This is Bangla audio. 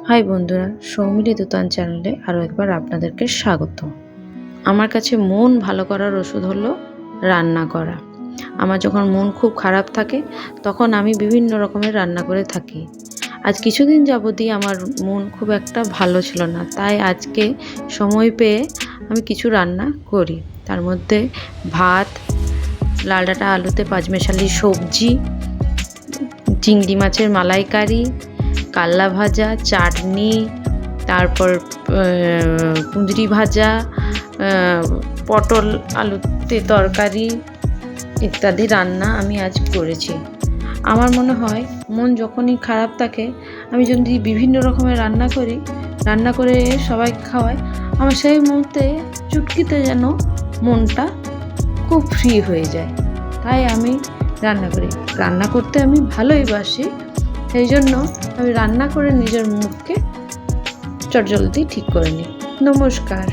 হাই বন্ধুরা, সৌমিলি দোতান চ্যানেলে আরও একবার আপনাদেরকে স্বাগত। আমার কাছে মন ভালো করার ওষুধ হলো রান্না করা। আমার যখন মন খুব খারাপ থাকে তখন আমি বিভিন্ন রকমের রান্না করে থাকি। আজ কিছুদিন যাবতই আমার মন খুব একটা ভালো ছিল না, তাই আজকে সময় পেয়ে আমি কিছু রান্না করি। তার মধ্যে ভাত, লাল ডাঁটা আলুতে পাঁচমেশালি সবজি, চিংড়ি মাছের মালাইকারি, কাল্লা ভাজা, চাটনি, তারপর কুঁদরি ভাজা, পটল আলুতে তরকারি ইত্যাদি রান্না আমি আজ করেছি। আমার মনে হয় মন যখনই খারাপ থাকে আমি যদি বিভিন্ন রকমের রান্না করে সবাইকে খাওয়াই, আমার সেই মুহূর্তে চুটকিতে যেন মনটা খুব ফ্রি হয়ে যায়। তাই আমি রান্না করি। রান্না করতে আমি ভালোই বাসি, সেই জন্য আমি রান্না করে নিজের মুডকে চটজলদি ঠিক করে নিই। নমস্কার।